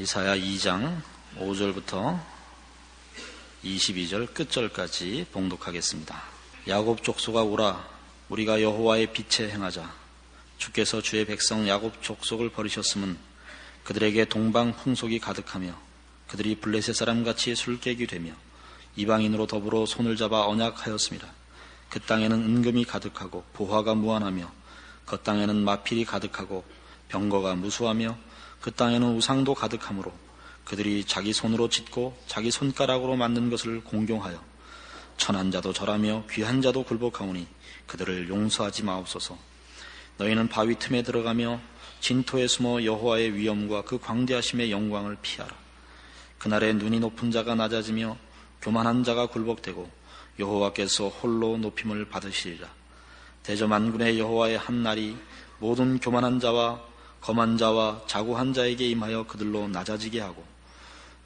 이사야 2장 5절부터 22절 끝절까지 봉독하겠습니다. 야곱 족속아 오라, 우리가 여호와의 빛에 행하자. 주께서 주의 백성 야곱 족속을 버리셨음은 그들에게 동방 풍속이 가득하며 그들이 블레셋 사람같이 술객이 되며 이방인으로 더불어 손을 잡아 언약하였습니다. 그 땅에는 은금이 가득하고 보화가 무한하며 그 땅에는 마필이 가득하고 병거가 무수하며 그 땅에는 우상도 가득하므로 그들이 자기 손으로 짓고 자기 손가락으로 만든 것을 공경하여 천한 자도 절하며 귀한 자도 굴복하오니 그들을 용서하지 마옵소서. 너희는 바위 틈에 들어가며 진토에 숨어 여호와의 위엄과 그 광대하심의 영광을 피하라. 그날에 눈이 높은 자가 낮아지며 교만한 자가 굴복되고 여호와께서 홀로 높임을 받으시리라. 대저 만군의 여호와의 한 날이 모든 교만한 자와 거만 자와 자고한 자에게 임하여 그들로 낮아지게 하고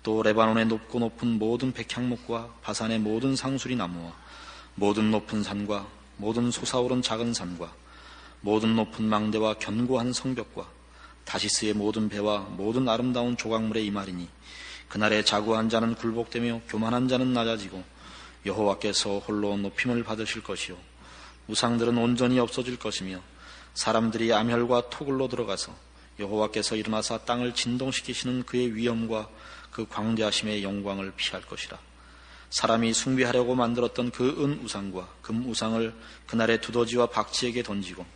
또 레바논의 높고 높은 모든 백향목과 바산의 모든 상수리 나무와 모든 높은 산과 모든 솟아오른 작은 산과 모든 높은 망대와 견고한 성벽과 다시스의 모든 배와 모든 아름다운 조각물에 임하리니 그날에 자고한 자는 굴복되며 교만한 자는 낮아지고 여호와께서 홀로 높임을 받으실 것이요 우상들은 온전히 없어질 것이며 사람들이 암혈과 토굴로 들어가서 여호와께서 일어나사 땅을 진동시키시는 그의 위엄과 그 광대하심의 영광을 피할 것이라. 사람이 숭배하려고 만들었던 그 은 우상과 금 우상을 그날에 두더지와 박쥐에게 던지고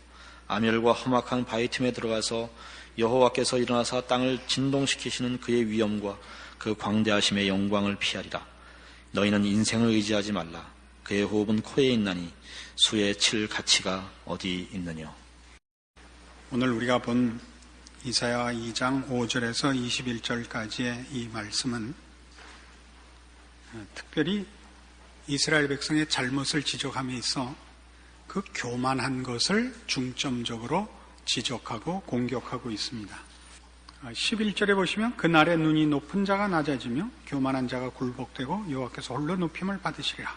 암혈과 험악한 바위 틈에 들어가서 여호와께서 일어나사 땅을 진동시키시는 그의 위엄과 그 광대하심의 영광을 피하리라. 너희는 인생을 의지하지 말라. 그의 호흡은 코에 있나니 수에 칠 가치가 어디 있느냐. 오늘 우리가 본 이사야 2장 5절에서 21절까지의 이 말씀은 특별히 이스라엘 백성의 잘못을 지적함에 있어 그 교만한 것을 중점적으로 지적하고 공격하고 있습니다. 11절에 보시면 그날의 눈이 높은 자가 낮아지며 교만한 자가 굴복되고 여호와께서 홀로 높임을 받으시리라.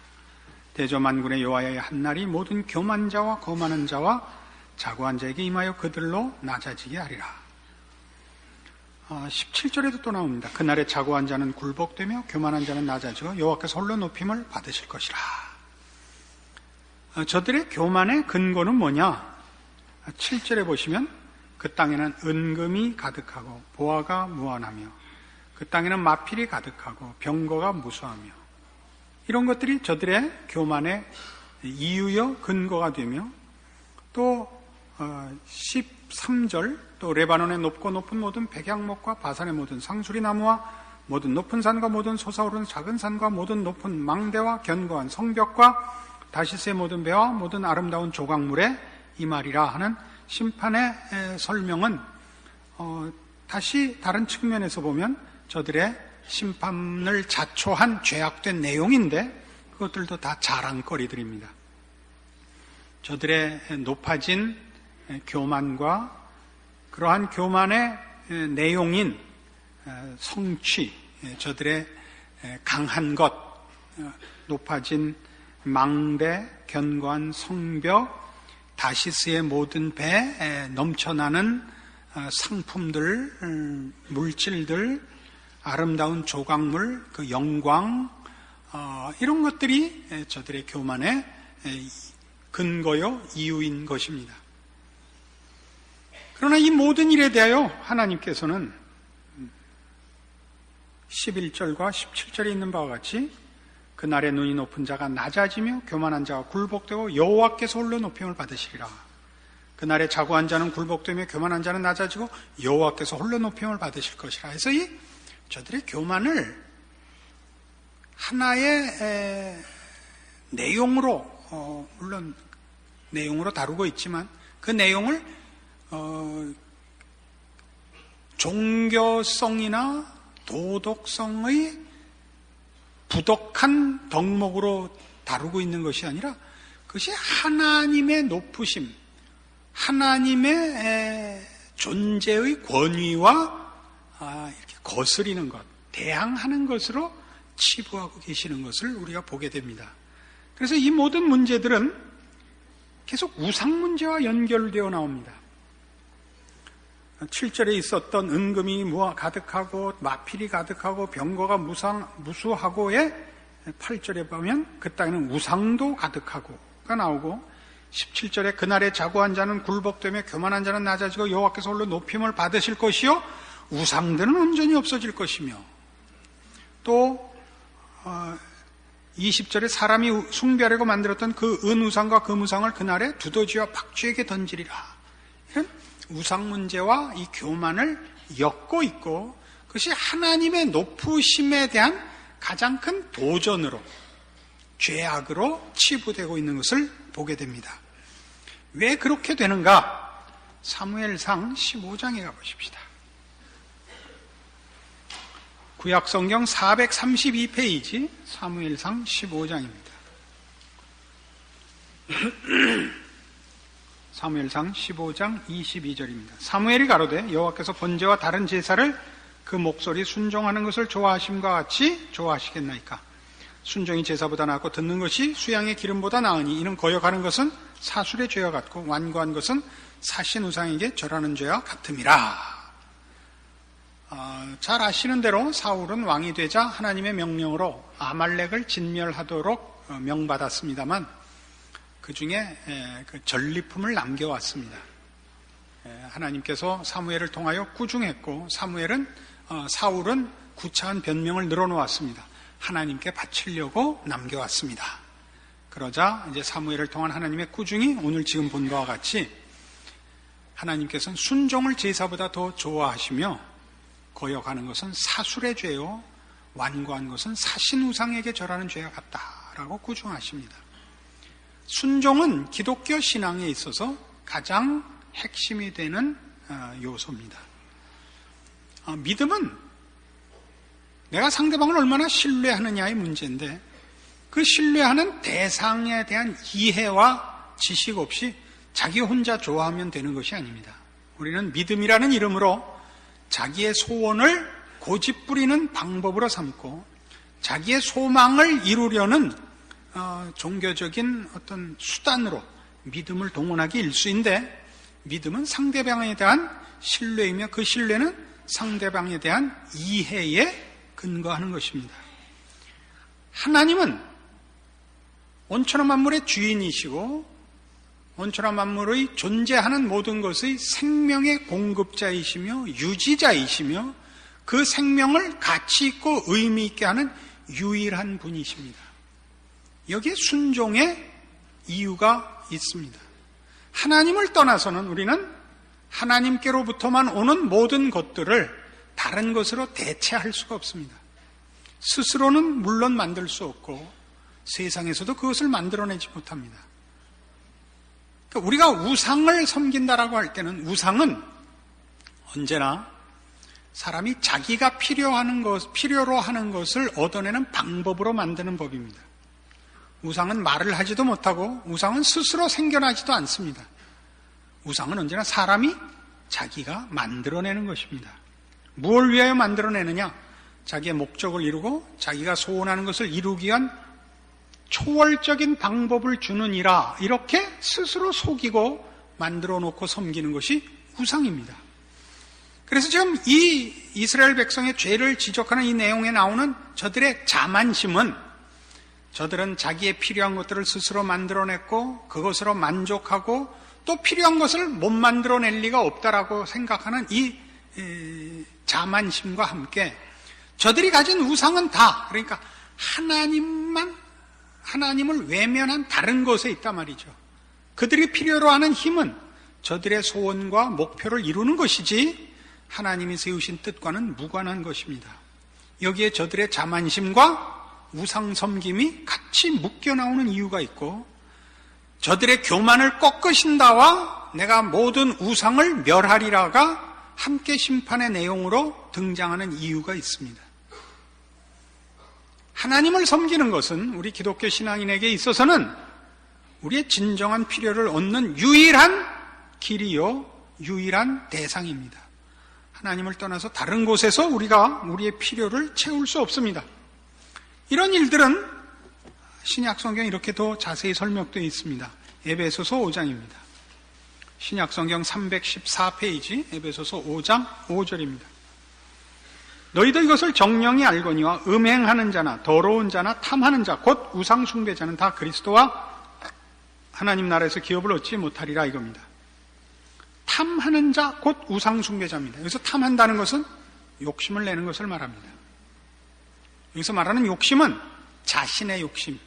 대저 만군의 여호와의 한날이 모든 교만 자와 거만한 자와 자고한 자에게 임하여 그들로 낮아지게 하리라. 17절에도 또 나옵니다. 그날에 자고한 자는 굴복되며 교만한 자는 낮아지고 여호와께서 홀로 높임을 받으실 것이라. 저들의 교만의 근거는 뭐냐? 7절에 보시면 그 땅에는 은금이 가득하고 보화가 무한하며 그 땅에는 마필이 가득하고 병거가 무수하며 이런 것들이 저들의 교만의 이유여 근거가 되며 또 13절 또 레바논의 높고 높은 모든 백향목과 바산의 모든 상수리 나무와 모든 높은 산과 모든 솟아오르는 작은 산과 모든 높은 망대와 견고한 성벽과 다시스의 모든 배와 모든 아름다운 조각물에 임하리라 하는 심판의 설명은 다시 다른 측면에서 보면 저들의 심판을 자초한 죄악된 내용인데 그것들도 다 자랑거리들입니다. 저들의 높아진 교만과 그러한 교만의 내용인 성취, 저들의 강한 것, 높아진 망대, 견고한 성벽, 다시스의 모든 배에 넘쳐나는 상품들, 물질들, 아름다운 조각물, 그 영광, 이런 것들이 저들의 교만의 근거요, 이유인 것입니다. 그러나 이 모든 일에 대하여 하나님께서는 11절과 17절에 있는 바와 같이 그날의 눈이 높은 자가 낮아지며 교만한 자가 굴복되고 여호와께서 홀로 높임을 받으시리라. 그날에 자고한 자는 굴복되며 교만한 자는 낮아지고 여호와께서 홀로 높임을 받으실 것이라 해서 이 저들의 교만을 하나의 내용으로 물론 내용으로 다루고 있지만 그 내용을 종교성이나 도덕성의 부덕한 덕목으로 다루고 있는 것이 아니라 그것이 하나님의 높으심, 하나님의 존재의 권위와 이렇게 거스리는 것, 대항하는 것으로 치부하고 계시는 것을 우리가 보게 됩니다. 그래서 이 모든 문제들은 계속 우상 문제와 연결되어 나옵니다. 7절에 있었던 은금이 가득하고 마필이 가득하고 병거가 무수하고의 8절에 보면 그 땅에는 우상도 가득하고가 나오고 17절에 그날에 자고한 자는 굴복되며 교만한 자는 낮아지고 여호와께서 홀로 높임을 받으실 것이요 우상들은 온전히 없어질 것이며 또 20절에 사람이 숭배하려고 만들었던 그 은우상과 금우상을 그날에 두더지와 박쥐에게 던지리라. 이런 우상 문제와 이 교만을 엮고 있고 그것이 하나님의 높으심에 대한 가장 큰 도전으로 죄악으로 치부되고 있는 것을 보게 됩니다. 왜 그렇게 되는가? 사무엘상 15장에 가보십시다. 구약성경 432페이지 사무엘상 15장입니다. 사무엘상 15장 22절입니다. 사무엘이 가로되 여호와께서 번제와 다른 제사를 그 목소리 순종하는 것을 좋아하심과 같이 좋아하시겠나이까? 순종이 제사보다 낫고 듣는 것이 수양의 기름보다 나으니 이는 거역하는 것은 사술의 죄와 같고 완고한 것은 사신 우상에게 절하는 죄와 같음이라. 잘 아시는 대로 사울은 왕이 되자 하나님의 명령으로 아말렉을 진멸하도록 명받았습니다만 그 중에 그 전리품을 남겨왔습니다. 하나님께서 사무엘을 통하여 꾸중했고 사울은 구차한 변명을 늘어놓았습니다. 하나님께 바치려고 남겨왔습니다. 그러자 이제 사무엘을 통한 하나님의 꾸중이 오늘 지금 본 것과 같이 하나님께서는 순종을 제사보다 더 좋아하시며 거역하는 것은 사술의 죄요 완고한 것은 사신 우상에게 절하는 죄와 같다라고 꾸중하십니다. 순종은 기독교 신앙에 있어서 가장 핵심이 되는 요소입니다. 믿음은 내가 상대방을 얼마나 신뢰하느냐의 문제인데 그 신뢰하는 대상에 대한 이해와 지식 없이 자기 혼자 좋아하면 되는 것이 아닙니다. 우리는 믿음이라는 이름으로 자기의 소원을 고집부리는 방법으로 삼고 자기의 소망을 이루려는 종교적인 어떤 수단으로 믿음을 동원하기 일쑤인데 믿음은 상대방에 대한 신뢰이며 그 신뢰는 상대방에 대한 이해에 근거하는 것입니다. 하나님은 온천한 만물의 주인이시고 온천한 만물의 존재하는 모든 것의 생명의 공급자이시며 유지자이시며 그 생명을 가치 있고 의미 있게 하는 유일한 분이십니다. 여기에 순종의 이유가 있습니다. 하나님을 떠나서는 우리는 하나님께로부터만 오는 모든 것들을 다른 것으로 대체할 수가 없습니다. 스스로는 물론 만들 수 없고 세상에서도 그것을 만들어내지 못합니다. 우리가 우상을 섬긴다라고 할 때는 우상은 언제나 사람이 자기가 필요로 하는 것을 얻어내는 방법으로 만드는 법입니다. 우상은 말을 하지도 못하고 우상은 스스로 생겨나지도 않습니다. 우상은 언제나 사람이 자기가 만들어내는 것입니다. 무엇을 위하여 만들어내느냐? 자기의 목적을 이루고 자기가 소원하는 것을 이루기 위한 초월적인 방법을 주느니라 이렇게 스스로 속이고 만들어 놓고 섬기는 것이 우상입니다. 그래서 지금 이 이스라엘 백성의 죄를 지적하는 이 내용에 나오는 저들의 자만심은 저들은 자기의 필요한 것들을 스스로 만들어냈고 그것으로 만족하고 또 필요한 것을 못 만들어낼 리가 없다라고 생각하는 이 자만심과 함께 저들이 가진 우상은 다 그러니까 하나님을 외면한 다른 것에 있단 말이죠. 그들이 필요로 하는 힘은 저들의 소원과 목표를 이루는 것이지 하나님이 세우신 뜻과는 무관한 것입니다. 여기에 저들의 자만심과 우상 섬김이 같이 묶여 나오는 이유가 있고 저들의 교만을 꺾으신다와 내가 모든 우상을 멸하리라가 함께 심판의 내용으로 등장하는 이유가 있습니다. 하나님을 섬기는 것은 우리 기독교 신앙인에게 있어서는 우리의 진정한 필요를 얻는 유일한 길이요, 유일한 대상입니다. 하나님을 떠나서 다른 곳에서 우리가 우리의 필요를 채울 수 없습니다. 이런 일들은 신약 성경에 이렇게 더 자세히 설명되어 있습니다. 에베소서 5장입니다. 신약성경 314페이지 에베소서 5장 5절입니다. 너희도 이것을 정령이 알거니와 음행하는 자나 더러운 자나 탐하는 자 곧 우상 숭배자는 다 그리스도와 하나님 나라에서 기업을 얻지 못하리라 이겁니다. 탐하는 자 곧 우상 숭배자입니다. 여기서 탐한다는 것은 욕심을 내는 것을 말합니다. 여기서 말하는 욕심은 자신의 욕심,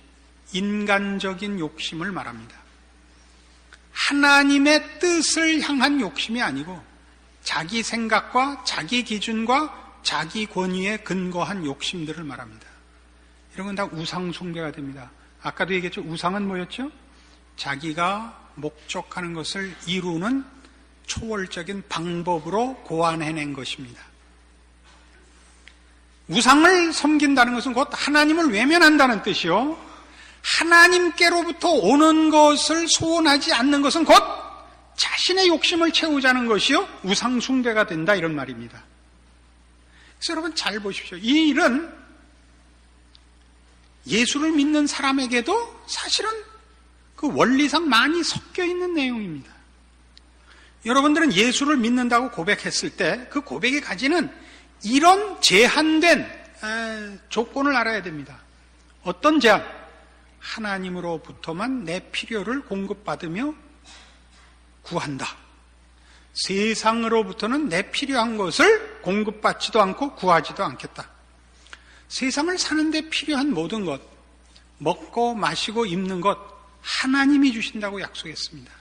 인간적인 욕심을 말합니다. 하나님의 뜻을 향한 욕심이 아니고 자기 생각과 자기 기준과 자기 권위에 근거한 욕심들을 말합니다. 이런 건 다 우상 숭배가 됩니다. 아까도 얘기했죠. 우상은 뭐였죠? 자기가 목적하는 것을 이루는 초월적인 방법으로 고안해낸 것입니다. 우상을 섬긴다는 것은 곧 하나님을 외면한다는 뜻이요. 하나님께로부터 오는 것을 소원하지 않는 것은 곧 자신의 욕심을 채우자는 것이요. 우상 숭배가 된다 이런 말입니다. 그래서 여러분 잘 보십시오. 이 일은 예수를 믿는 사람에게도 사실은 그 원리상 많이 섞여 있는 내용입니다. 여러분들은 예수를 믿는다고 고백했을 때 그 고백이 가지는 이런 제한된 조건을 알아야 됩니다. 어떤 제한? 하나님으로부터만 내 필요를 공급받으며 구한다. 세상으로부터는 내 필요한 것을 공급받지도 않고 구하지도 않겠다. 세상을 사는데 필요한 모든 것, 먹고 마시고 입는 것 하나님이 주신다고 약속했습니다.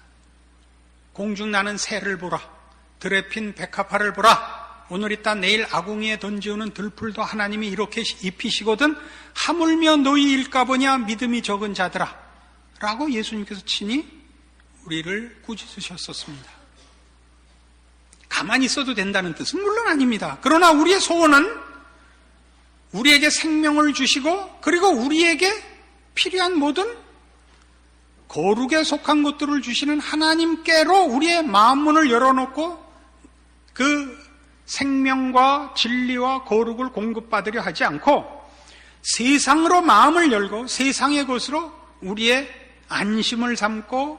공중나는 새를 보라, 들에 핀 백합화를 보라, 오늘 있다 내일 아궁이에 던지우는 들풀도 하나님이 이렇게 입히시거든 하물며 너희일까 보냐 믿음이 적은 자들아 라고 예수님께서 친히 우리를 꾸짖으셨었습니다. 가만히 있어도 된다는 뜻은 물론 아닙니다. 그러나 우리의 소원은 우리에게 생명을 주시고 그리고 우리에게 필요한 모든 거룩에 속한 것들을 주시는 하나님께로 우리의 마음문을 열어놓고 그 생명과 진리와 거룩을 공급받으려 하지 않고 세상으로 마음을 열고 세상의 것으로 우리의 안심을 삼고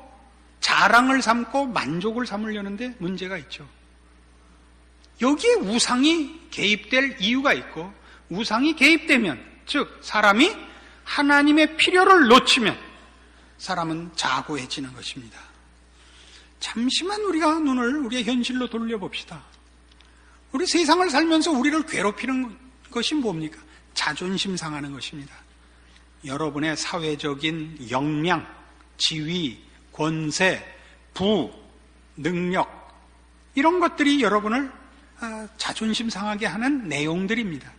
자랑을 삼고 만족을 삼으려는데 문제가 있죠. 여기에 우상이 개입될 이유가 있고 우상이 개입되면 즉 사람이 하나님의 필요를 놓치면 사람은 자고해지는 것입니다. 잠시만 우리가 눈을 우리의 현실로 돌려봅시다. 우리 세상을 살면서 우리를 괴롭히는 것이 뭡니까? 자존심 상하는 것입니다. 여러분의 사회적인 역량, 지위, 권세, 부, 능력 이런 것들이 여러분을 자존심 상하게 하는 내용들입니다.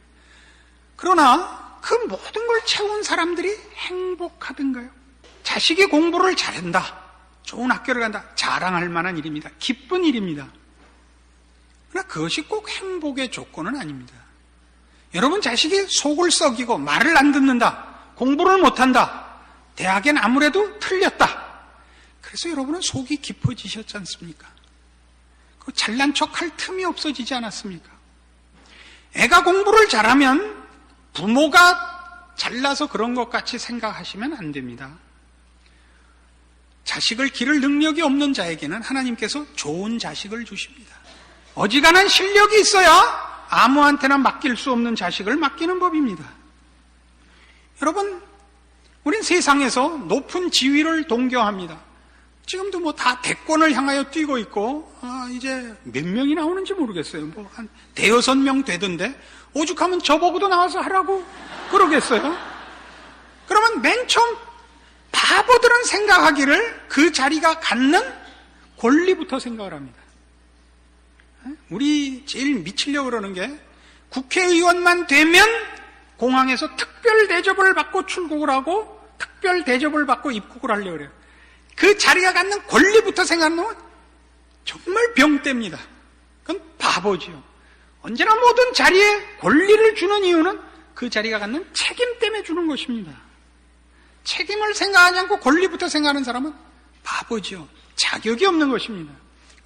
그러나 그 모든 걸 채운 사람들이 행복하던가요? 자식이 공부를 잘한다, 좋은 학교를 간다, 자랑할 만한 일입니다. 기쁜 일입니다. 그러나 그것이 꼭 행복의 조건은 아닙니다. 여러분 자식이 속을 썩이고 말을 안 듣는다, 공부를 못한다, 대학엔 아무래도 틀렸다, 그래서 여러분은 속이 깊어지셨지 않습니까? 그 잘난 척할 틈이 없어지지 않았습니까? 애가 공부를 잘하면 부모가 잘나서 그런 것 같이 생각하시면 안 됩니다. 자식을 기를 능력이 없는 자에게는 하나님께서 좋은 자식을 주십니다. 어지간한 실력이 있어야 아무한테나 맡길 수 없는 자식을 맡기는 법입니다. 여러분, 우린 세상에서 높은 지위를 동경합니다. 지금도 뭐 다 대권을 향하여 뛰고 있고, 이제 몇 명이 나오는지 모르겠어요. 뭐 한 대여섯 명 되던데, 오죽하면 저보고도 나와서 하라고 그러겠어요? 그러면 맨 처음 바보들은 생각하기를 그 자리가 갖는 권리부터 생각을 합니다. 우리 제일 미치려고 그러는 게 국회의원만 되면 공항에서 특별 대접을 받고 출국을 하고 특별 대접을 받고 입국을 하려고 그래요. 그 자리가 갖는 권리부터 생각하는 건 정말 병때입니다. 그건 바보지요. 언제나 모든 자리에 권리를 주는 이유는 그 자리가 갖는 책임 때문에 주는 것입니다. 책임을 생각하지 않고 권리부터 생각하는 사람은 바보지요. 자격이 없는 것입니다.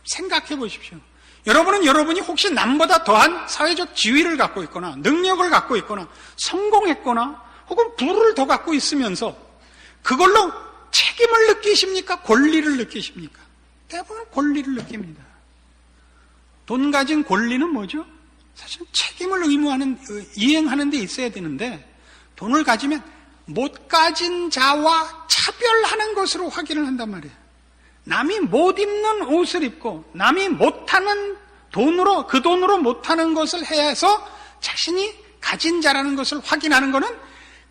생각해 보십시오. 여러분은 여러분이 혹시 남보다 더한 사회적 지위를 갖고 있거나 능력을 갖고 있거나 성공했거나 혹은 부를 더 갖고 있으면서 그걸로 책임을 느끼십니까? 권리를 느끼십니까? 대부분 권리를 느낍니다. 돈 가진 권리는 뭐죠? 사실 책임을 이행하는 데 있어야 되는데, 돈을 가지면 못 가진 자와 차별하는 것으로 확인을 한단 말이에요. 남이 못 입는 옷을 입고 남이 못하는 돈으로, 그 돈으로 못하는 것을 해서 자신이 가진 자라는 것을 확인하는 것은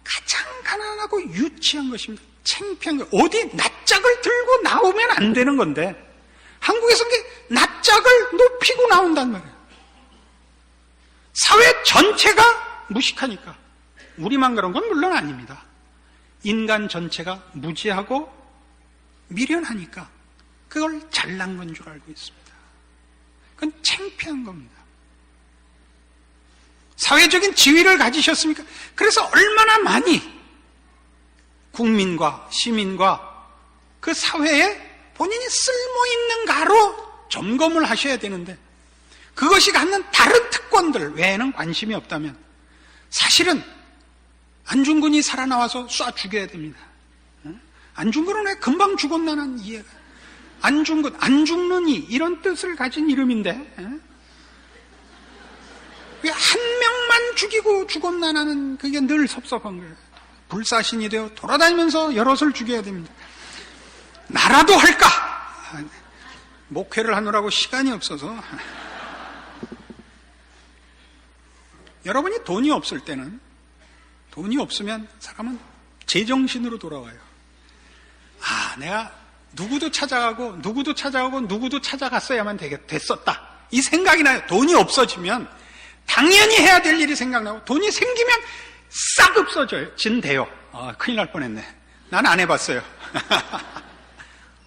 가장 가난하고 유치한 것입니다. 창피한 거. 어디 낯짝을 들고 나오면 안 되는 건데 한국에서는 낯짝을 높이고 나온단 말이에요. 사회 전체가 무식하니까. 우리만 그런 건 물론 아닙니다. 인간 전체가 무지하고 미련하니까 그걸 잘난 건 줄 알고 있습니다. 그건 창피한 겁니다. 사회적인 지위를 가지셨습니까? 그래서 얼마나 많이 국민과 시민과 그 사회에 본인이 쓸모있는가로 점검을 하셔야 되는데, 그것이 갖는 다른 특권들 외에는 관심이 없다면 사실은 안중근이 살아나와서 쏴 죽여야 됩니다. 안중근은 왜 금방 죽었나는 이해가. 안중근, 안 죽느니 이런 뜻을 가진 이름인데 왜 한 명만 죽이고 죽었나는 그게 늘 섭섭한 거예요. 불사신이 되어 돌아다니면서 여럿을 죽여야 됩니다. 나라도 할까? 목회를 하느라고 시간이 없어서. 여러분이 돈이 없을 때는, 돈이 없으면 사람은 제정신으로 돌아와요. 내가 누구도 찾아가고 누구도 찾아갔어야만 됐었다, 이 생각이 나요. 돈이 없어지면 당연히 해야 될 일이 생각나고, 돈이 생기면 싹 없어져요. 진대요. 큰일 날 뻔했네. 난 안 해봤어요.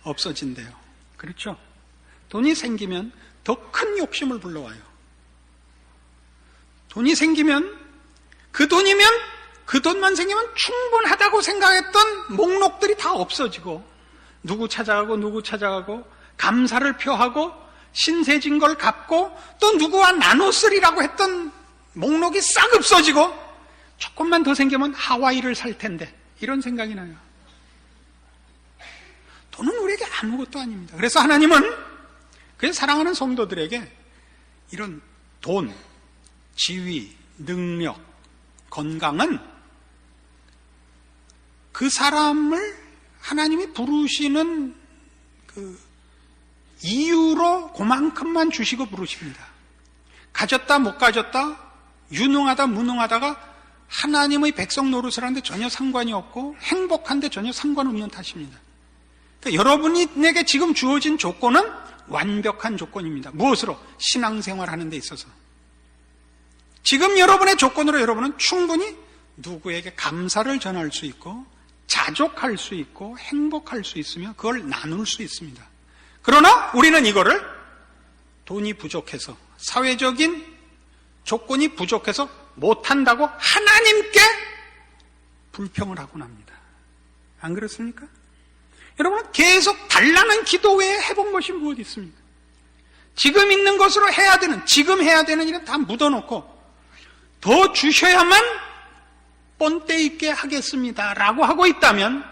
없어진대요. 그렇죠? 돈이 생기면 더 큰 욕심을 불러와요. 돈이 생기면, 그 돈만 생기면 충분하다고 생각했던 목록들이 다 없어지고, 누구 찾아가고 감사를 표하고 신세진 걸 갚고 또 누구와 나눠 쓰리라고 했던 목록이 싹 없어지고, 조금만 더 생기면 하와이를 살 텐데, 이런 생각이 나요. 돈은 우리에게 아무것도 아닙니다. 그래서 하나님은 그래서 사랑하는 성도들에게 이런 돈, 지위, 능력, 건강은 그 사람을 하나님이 부르시는 그 이유로 그만큼만 주시고 부르십니다. 가졌다 못 가졌다, 유능하다 무능하다가 하나님의 백성 노릇을 하는데 전혀 상관이 없고 행복한데 전혀 상관없는 탓입니다. 그러니까 여러분에게 지금 주어진 조건은 완벽한 조건입니다. 무엇으로? 신앙생활 하는 데 있어서. 지금 여러분의 조건으로 여러분은 충분히 누구에게 감사를 전할 수 있고 자족할 수 있고 행복할 수 있으며 그걸 나눌 수 있습니다. 그러나 우리는 이거를 돈이 부족해서, 사회적인 조건이 부족해서 못한다고 하나님께 불평을 하곤 합니다. 안 그렇습니까? 여러분, 계속 달라는 기도 외에 해본 것이 무엇이 있습니까? 지금 있는 것으로 지금 해야 되는 일은 다 묻어놓고 더 주셔야만 본때 있게 하겠습니다 라고 하고 있다면,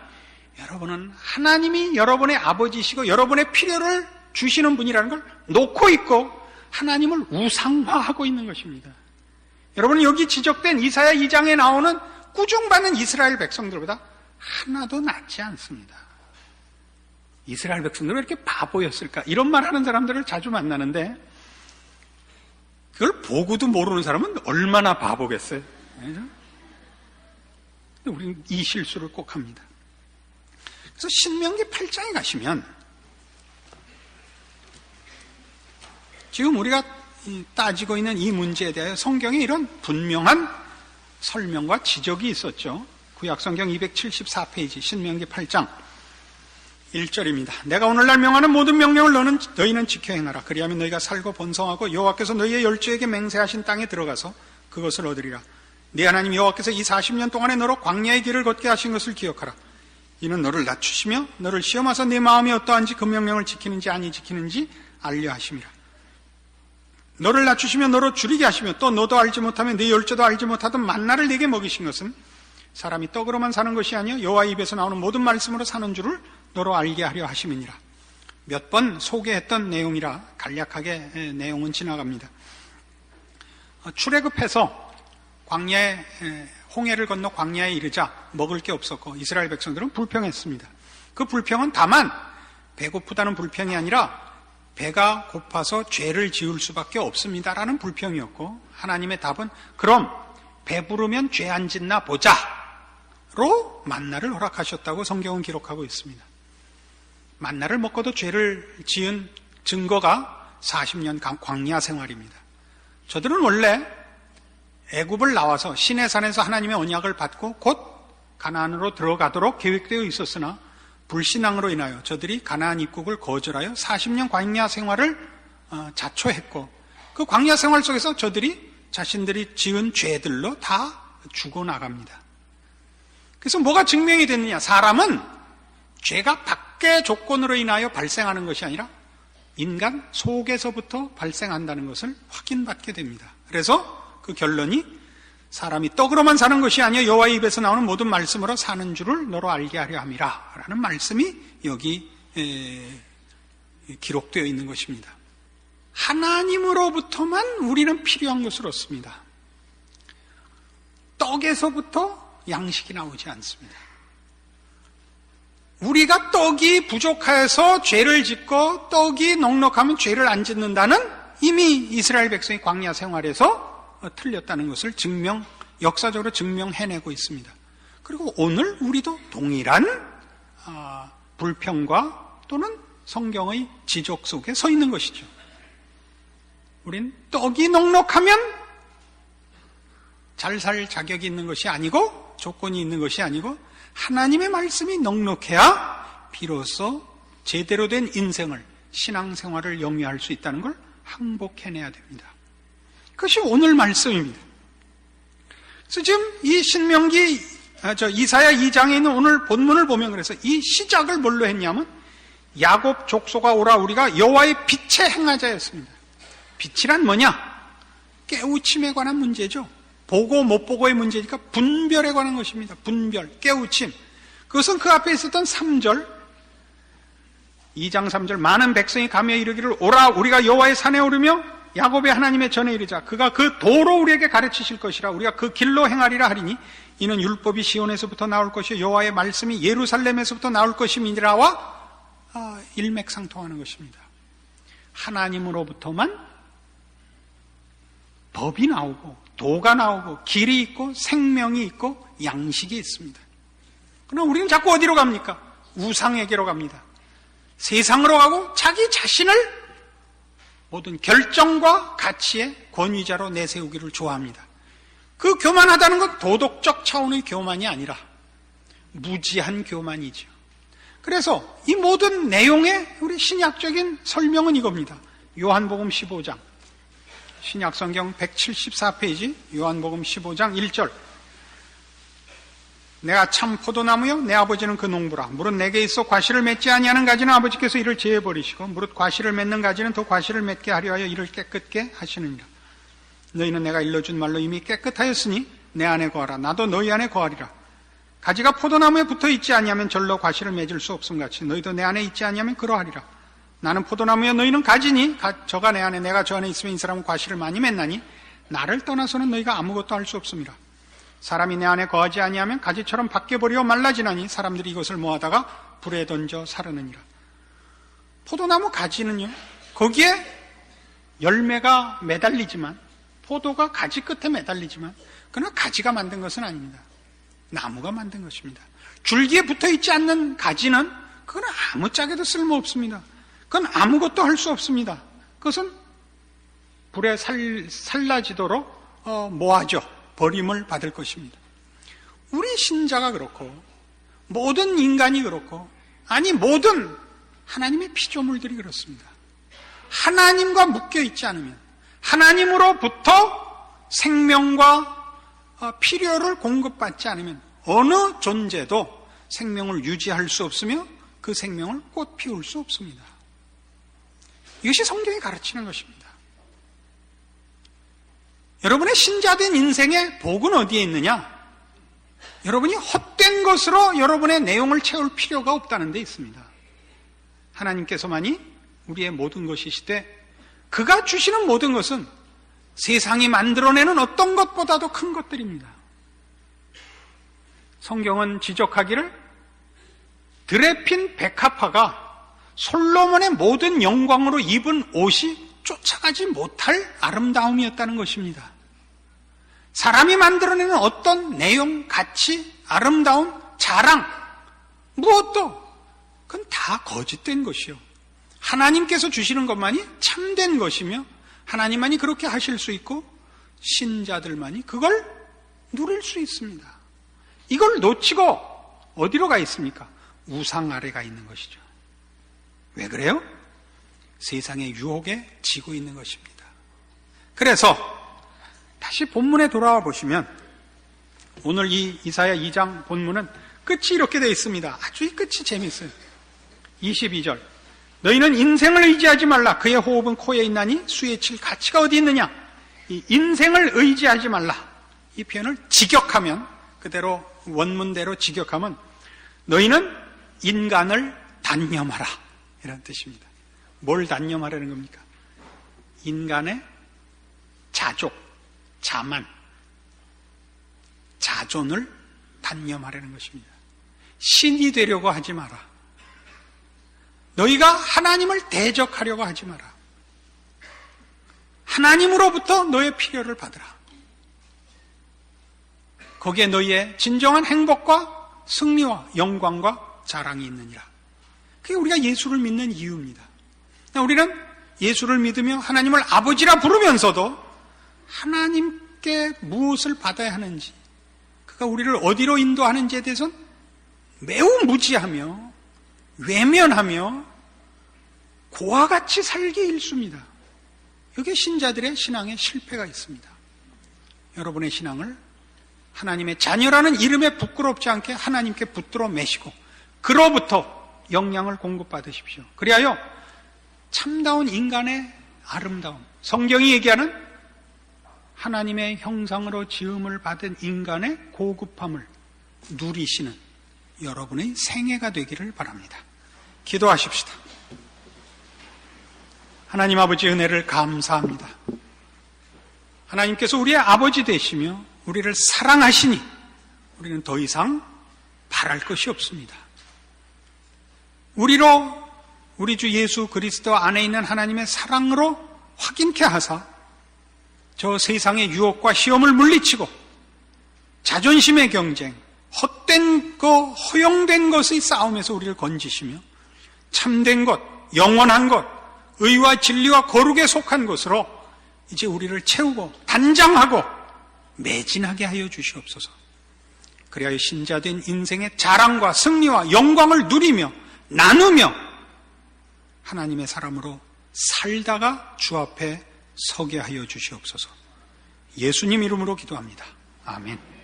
여러분은 하나님이 여러분의 아버지시고 여러분의 필요를 주시는 분이라는 걸 놓고 있고 하나님을 우상화하고 있는 것입니다. 여러분은 여기 지적된 이사야 2장에 나오는 꾸중받는 이스라엘 백성들보다 하나도 낫지 않습니다. 이스라엘 백성들은 왜 이렇게 바보였을까? 이런 말 하는 사람들을 자주 만나는데, 그걸 보고도 모르는 사람은 얼마나 바보겠어요? 근데 우리는 이 실수를 꼭 합니다. 그래서 신명기 8장에 가시면 지금 우리가 따지고 있는 이 문제에 대하여 성경에 이런 분명한 설명과 지적이 있었죠. 구약성경 274페이지 신명기 8장 1절입니다. 내가 오늘날 명하는 모든 명령을 너희는 지켜 행하라. 그리하면 너희가 살고 번성하고 여호와께서 너희의 열조에게 맹세하신 땅에 들어가서 그것을 얻으리라. 네 하나님 여호와께서 이 40년 동안에 너로 광야의 길을 걷게 하신 것을 기억하라. 이는 너를 낮추시며 너를 시험하사 네 마음이 어떠한지 그 명령을 지키는지 아니 지키는지 알려 하심이라. 너를 낮추시며 너로 줄이게 하시며 또 너도 알지 못하며 네 열조도 알지 못하던 만나를 네게 먹이신 것은 사람이 떡으로만 사는 것이 아니요 여호와 입에서 나오는 모든 말씀으로 사는 줄을 너로 알게 하려 하심이니라. 몇 번 소개했던 내용이라 간략하게 내용은 지나갑니다. 출애굽해서 광야에 홍해를 건너 광야에 이르자 먹을 게 없었고 이스라엘 백성들은 불평했습니다. 그 불평은 다만 배고프다는 불평이 아니라 배가 고파서 죄를 지을 수밖에 없습니다라는 불평이었고, 하나님의 답은 그럼 배부르면 죄 안 짓나 보자로 만나를 허락하셨다고 성경은 기록하고 있습니다. 만나를 먹고도 죄를 지은 증거가 40년 광야 생활입니다. 저들은 원래 애굽을 나와서 시내산에서 하나님의 언약을 받고 곧 가나안으로 들어가도록 계획되어 있었으나 불신앙으로 인하여 저들이 가나안 입국을 거절하여 40년 광야 생활을 자초했고, 그 광야 생활 속에서 저들이 자신들이 지은 죄들로 다 죽어나갑니다. 그래서 뭐가 증명이 됐느냐? 사람은 죄가 밖의 조건으로 인하여 발생하는 것이 아니라 인간 속에서부터 발생한다는 것을 확인받게 됩니다. 그래서 그 결론이 사람이 떡으로만 사는 것이 아니라 여호와의 입에서 나오는 모든 말씀으로 사는 줄을 너로 알게 하려 함이라 라는 말씀이 여기 기록되어 있는 것입니다. 하나님으로부터만 우리는 필요한 것을 얻습니다. 떡에서부터 양식이 나오지 않습니다. 우리가 떡이 부족해서 죄를 짓고 떡이 넉넉하면 죄를 안 짓는다는 이미 이스라엘 백성이 광야 생활에서 틀렸다는 것을 역사적으로 증명해내고 있습니다. 그리고 오늘 우리도 동일한 불평과 또는 성경의 지적 속에 서 있는 것이죠. 우린 떡이 넉넉하면 잘 살 자격이 있는 것이 아니고 조건이 있는 것이 아니고 하나님의 말씀이 넉넉해야 비로소 제대로 된 인생을, 신앙생활을 영위할 수 있다는 걸 항복해내야 됩니다. 그것이 오늘 말씀입니다. 그래서 지금 이 이사야 2장에 있는 오늘 본문을 보면 그래서 이 시작을 뭘로 했냐면 야곱 족속아 오라 우리가 여호와의 빛에 행하자였습니다. 빛이란 뭐냐? 깨우침에 관한 문제죠. 보고 못 보고의 문제니까 분별에 관한 것입니다. 분별, 깨우침. 그것은 그 앞에 있었던 3절, 2장 3절 많은 백성이 가며 이르기를 오라 우리가 여호와의 산에 오르며 야곱의 하나님의 전에 이르자 그가 그 도로 우리에게 가르치실 것이라 우리가 그 길로 행하리라 하리니 이는 율법이 시온에서부터 나올 것이요 여호와의 말씀이 예루살렘에서부터 나올 것임이니라와 일맥상통하는 것입니다. 하나님으로부터만 법이 나오고 도가 나오고 길이 있고 생명이 있고 양식이 있습니다. 그러나 우리는 자꾸 어디로 갑니까? 우상에게로 갑니다. 세상으로 가고 자기 자신을 모든 결정과 가치의 권위자로 내세우기를 좋아합니다. 그 교만하다는 건 도덕적 차원의 교만이 아니라 무지한 교만이죠. 그래서 이 모든 내용의 우리 신약적인 설명은 이겁니다. 요한복음 15장 신약성경 174페이지 요한복음 15장 1절 내가 참 포도나무요 내 아버지는 그 농부라 무릇 내게 있어 과실을 맺지 아니하는 가지는 아버지께서 이를 제해버리시고 무릇 과실을 맺는 가지는 더 과실을 맺게 하려 하여 이를 깨끗게 하시느니라. 너희는 내가 일러준 말로 이미 깨끗하였으니 내 안에 거하라 나도 너희 안에 거하리라. 가지가 포도나무에 붙어있지 아니하면 절로 과실을 맺을 수 없음같이 너희도 내 안에 있지 아니하면 그러하리라. 나는 포도나무여 너희는 가지니 저가 내 안에 내가 저 안에 있으면 이 사람은 과실을 많이 맺나니 나를 떠나서는 너희가 아무것도 할 수 없음이라. 사람이 내 안에 거하지 아니하면 가지처럼 밖에 버리어 말라지나니 사람들이 이것을 모아다가 불에 던져 사르느니라. 포도나무 가지는요 거기에 열매가 매달리지만 포도가 가지 끝에 매달리지만 그러나 가지가 만든 것은 아닙니다. 나무가 만든 것입니다. 줄기에 붙어있지 않는 가지는 그건 아무짝에도 쓸모없습니다. 그건 아무것도 할 수 없습니다. 그것은 불에 살라지도록 모아져 버림을 받을 것입니다. 우리 신자가 그렇고 모든 인간이 그렇고 아니 모든 하나님의 피조물들이 그렇습니다. 하나님과 묶여있지 않으면 하나님으로부터 생명과 필요를 공급받지 않으면 어느 존재도 생명을 유지할 수 없으며 그 생명을 꽃 피울 수 없습니다. 이것이 성경이 가르치는 것입니다. 여러분의 신자된 인생의 복은 어디에 있느냐? 여러분이 헛된 것으로 여러분의 내용을 채울 필요가 없다는 데 있습니다. 하나님께서만이 우리의 모든 것이시되 그가 주시는 모든 것은 세상이 만들어내는 어떤 것보다도 큰 것들입니다. 성경은 지적하기를 드레핀 백합화가 솔로몬의 모든 영광으로 입은 옷이 쫓아가지 못할 아름다움이었다는 것입니다. 사람이 만들어내는 어떤 내용, 가치, 아름다움, 자랑, 무엇도 그건 다 거짓된 것이요. 하나님께서 주시는 것만이 참된 것이며 하나님만이 그렇게 하실 수 있고 신자들만이 그걸 누릴 수 있습니다. 이걸 놓치고 어디로 가 있습니까? 우상 아래 가 있는 것이죠. 왜 그래요? 세상의 유혹에 지고 있는 것입니다. 그래서 다시 본문에 돌아와 보시면 오늘 이 이사야 2장 본문은 끝이 이렇게 되어 있습니다. 아주 이 끝이 재미있어요. 22절 너희는 인생을 의지하지 말라. 그의 호흡은 코에 있나니 수에 칠 가치가 어디 있느냐. 이 인생을 의지하지 말라. 이 표현을 직역하면 그대로 원문대로 직역하면 너희는 인간을 단념하라 이런 뜻입니다. 뭘 단념하라는 겁니까? 인간의 자족, 자만, 자존을 단념하라는 것입니다. 신이 되려고 하지 마라. 너희가 하나님을 대적하려고 하지 마라. 하나님으로부터 너의 필요를 받으라. 거기에 너희의 진정한 행복과 승리와 영광과 자랑이 있느니라. 그게 우리가 예수를 믿는 이유입니다. 우리는 예수를 믿으며 하나님을 아버지라 부르면서도 하나님께 무엇을 받아야 하는지, 그가 우리를 어디로 인도하는지에 대해서는 매우 무지하며 외면하며 고와 같이 살기 일쑤입니다. 여기에 신자들의 신앙에 실패가 있습니다. 여러분의 신앙을 하나님의 자녀라는 이름에 부끄럽지 않게 하나님께 붙들어 매시고 그로부터 영양을 공급받으십시오. 그리하여 참다운 인간의 아름다움, 성경이 얘기하는 하나님의 형상으로 지음을 받은 인간의 고급함을 누리시는 여러분의 생애가 되기를 바랍니다. 기도하십시다. 하나님 아버지 은혜를 감사합니다. 하나님께서 우리의 아버지 되시며 우리를 사랑하시니 우리는 더 이상 바랄 것이 없습니다. 우리로 우리 주 예수 그리스도 안에 있는 하나님의 사랑으로 확인케 하사 저 세상의 유혹과 시험을 물리치고 자존심의 경쟁, 헛된 것, 허용된 것의 싸움에서 우리를 건지시며 참된 것, 영원한 것, 의와 진리와 거룩에 속한 것으로 이제 우리를 채우고 단장하고 매진하게 하여 주시옵소서. 그리하여 신자된 인생의 자랑과 승리와 영광을 누리며 나누며 하나님의 사람으로 살다가 주 앞에 서게 하여 주시옵소서. 예수님 이름으로 기도합니다. 아멘.